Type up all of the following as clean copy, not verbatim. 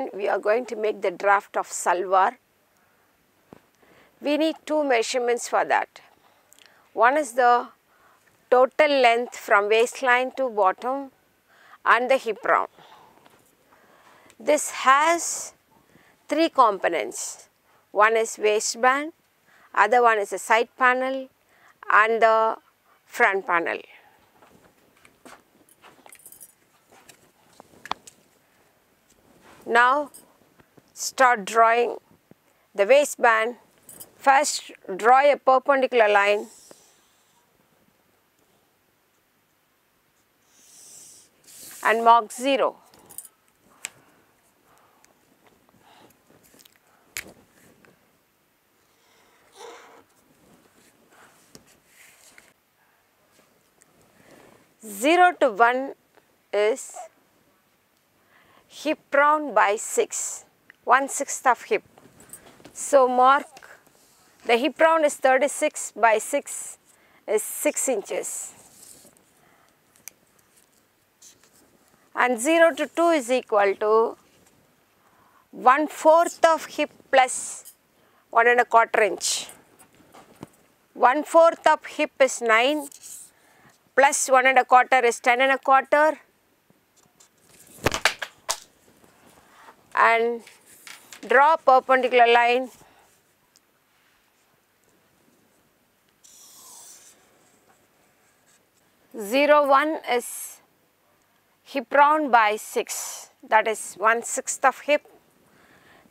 lesson we are going to make the draft of Salwar. We need two measurements for that. One is the total length from waistline to bottom and the hip round. This has three components. One is waistband, other one is the side panel and the front panel. Now start drawing the waistband. First draw a perpendicular line and mark 0. Zero to 1 is hip round by 6, 1/6 of hip. So mark the hip round is 36 by 6 is 6 inches. And 0 to 2 is equal to 1/4 of hip plus 1 1/4 inch. 1/4 of hip is 9 plus 1 1/4 is 10 1/4. And draw perpendicular line Zero 1 is hip round by 6, that is 1/6 of hip.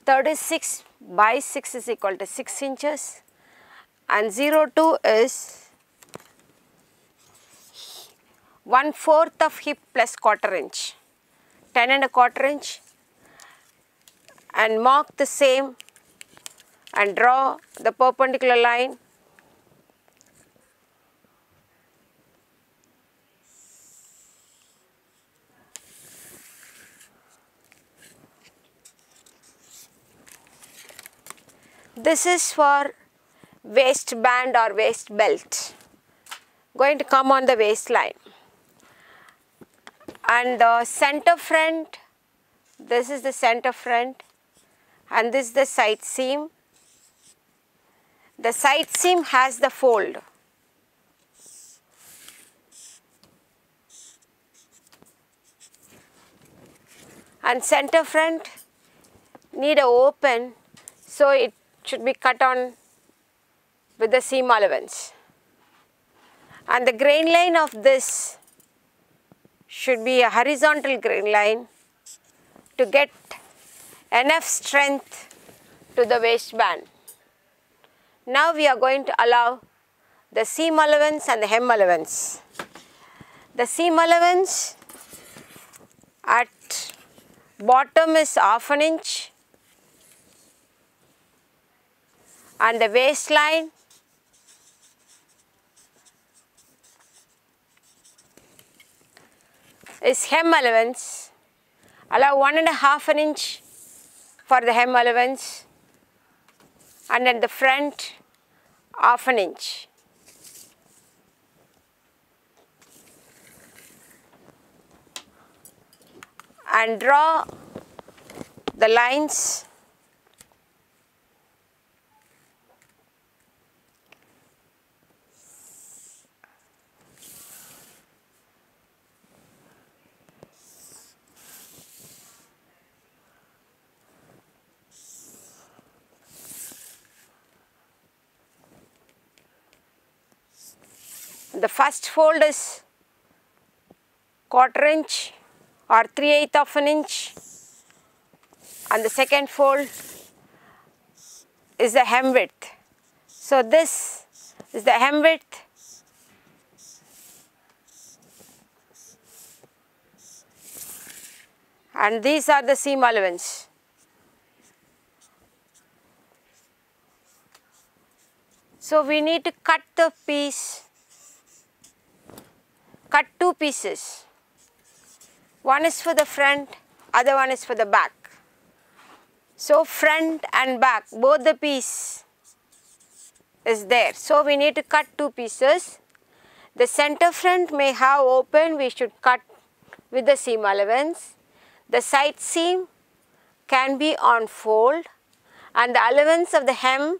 36 by 6 is equal to 6 inches. And 0 2 is 1/4 of hip plus 1/4 inch, 10 1/4 inch. And mark the same and draw the perpendicular line. This is for waistband or waist belt, going to come on the waistline. And the center front, this is the center front and this is the side seam. The side seam has the fold. And center front need a open, so it should be cut on with the seam allowance. And the grain line of this should be a horizontal grain line to get enough strength to the waistband. Now we are going to allow the seam allowance and the hem allowance. The seam allowance at bottom is 1/2 inch and the waistline is hem allowance. Allow 1 1/2 inch for the hem allowance and at the front 1/2 inch. And draw the lines the first fold is 1/4 inch or 3/8 of an inch and the second fold is the hem width. So this is the hem width and these are the seam allowance. So we need to cut the piece, cut two pieces. One is for the front, other one is for the back. So front and back, both the piece is there. So we need to cut two pieces. The center front may have open, we should cut with the seam allowance. The side seam can be on fold, and the allowance of the hem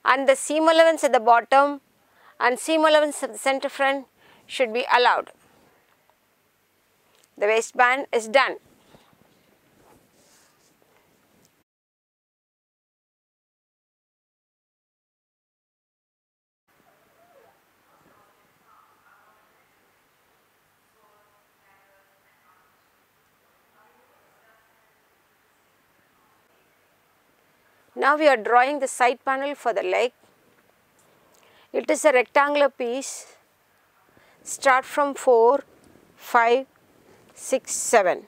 and the seam allowance at the bottom and seam allowance of the center front should be allowed. The waistband is done. Now we are drawing the side panel for the leg. It is a rectangular piece. Start from 4, 5, 6, 7.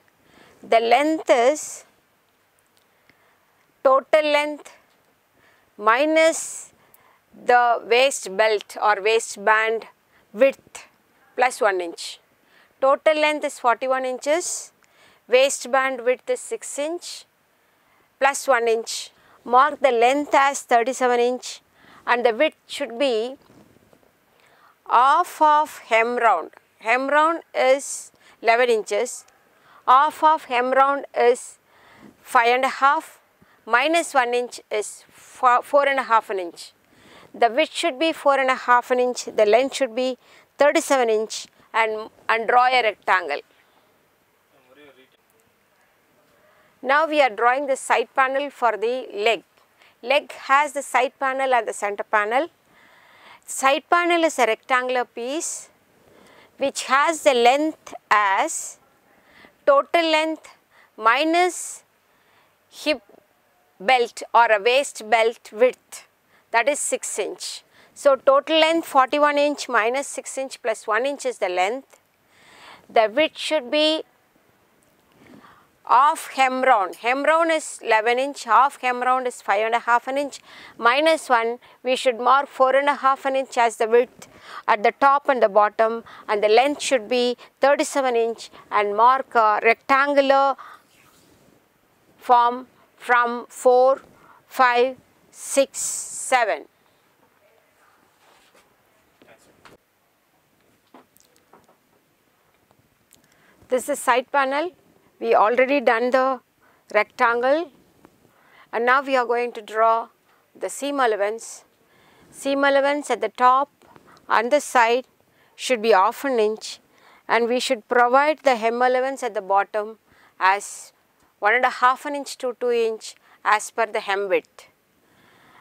The length is total length minus the waist belt or waistband width plus 1 inch. Total length is 41 inches. Waistband width is 6 inch plus 1 inch. Mark the length as 37 inch and the width should be half of hem round. Hem round is 11 inches. Half of hem round is 5.5 minus 1 inch is 4.5 inch. The width should be 4.5 inch. The length should be 37 inch and draw a rectangle. Now we are drawing the side panel for the leg. Leg has the side panel and the center panel. Side panel is a rectangular piece which has the length as total length minus hip belt or a waist belt width, that is 6 inch. So total length 41 inch minus 6 inch plus 1 inch is the length. The width should be half hem round. Hem round is 11 inch, half hem round is 5.5 inch minus 1. We should mark 4.5 inch as the width at the top and the bottom, and the length should be 37 inch and mark a rectangular form from 4, 5, 6, 7. This is side panel. We already done the rectangle and now we are going to draw the seam allowance. Seam allowance at the top and the side should be half an inch, and we should provide the hem allowance at the bottom as 1.5 inch to 2 inch as per the hem width.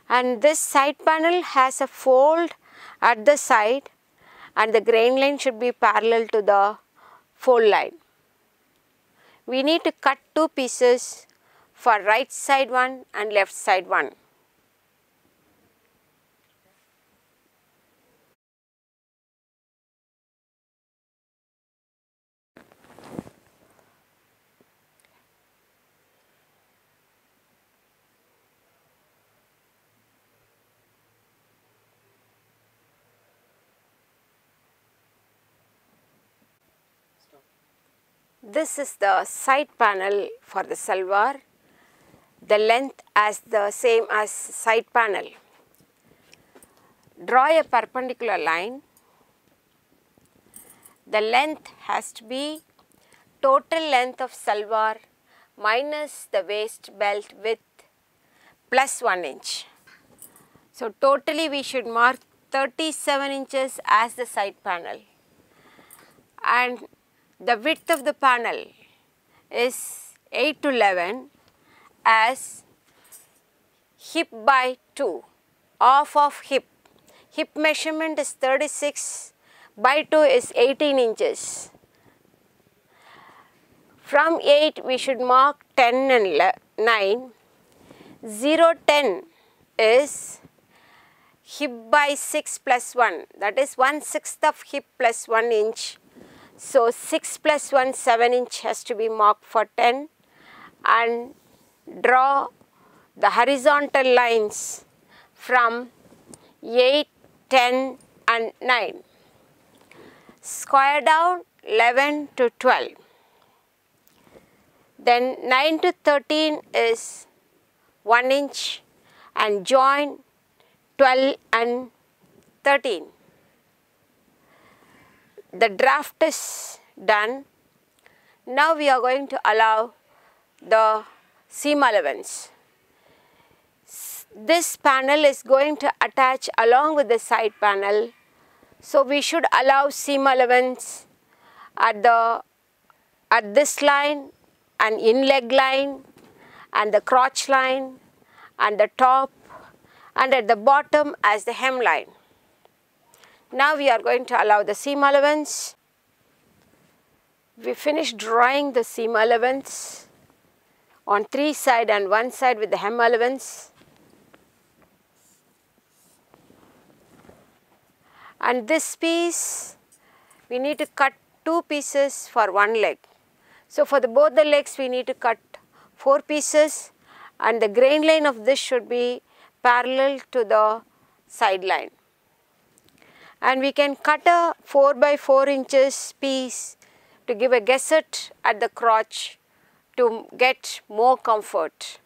And this side panel has a fold at the side and the grain line should be parallel to the fold line. We need to cut 2 pieces for right side one and left side one. This is the side panel for the salwar. The length as the same as side panel. Draw a perpendicular line. The length has to be total length of salwar minus the waist belt width plus 1 inch. So totally we should mark 37 inches as the side panel, and the width of the panel is 8 to 11 as hip by 2, half of hip. Hip measurement is 36 by 2 is 18 inches. From 8 we should mark 10 and 9. 0, 10 is hip by 6 plus 1, that is 1/6 of hip plus 1 inch. So 6 plus 1, 7 inch has to be marked for 10, and draw the horizontal lines from 8, 10 and 9. Square down 11 to 12. Then 9 to 13 is 1 inch and join 12 and 13. The draft is done. Now we are going to allow the seam allowance. This panel is going to attach along with the side panel, so we should allow seam allowance at this line and in leg line and the crotch line and the top and at the bottom as the hem line. Now we are going to allow the seam allowance. We finished drawing the seam allowance on 3 sides and 1 side with the hem allowance. And this piece, we need to cut 2 pieces for 1 leg. So for both the legs we need to cut 4 pieces, and the grain line of this should be parallel to the side line. And we can cut a 4 by 4 inches piece to give a gusset at the crotch to get more comfort.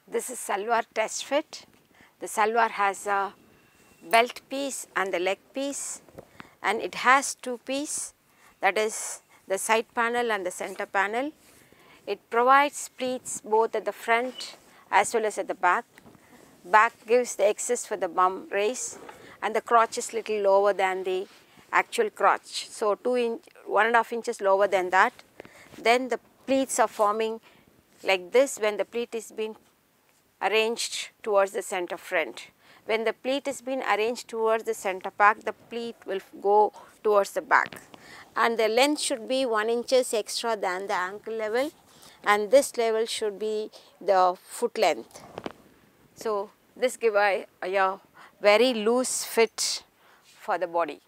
This is Salwar Test Fit. The Salwar has a belt piece and the leg piece, and it has 2 pieces, that is the side panel and the center panel. It provides pleats both at the front as well as at the back. Back gives the access for the bum raise, and the crotch is little lower than the actual crotch. So 1.5 inches lower than that. Then the pleats are forming like this when the pleat is being arranged towards the center front. When the pleat is being arranged towards the center back, the pleat will go towards the back. And the length should be 1 inch extra than the ankle level, and this level should be the foot length. So this gives a very loose fit for the body.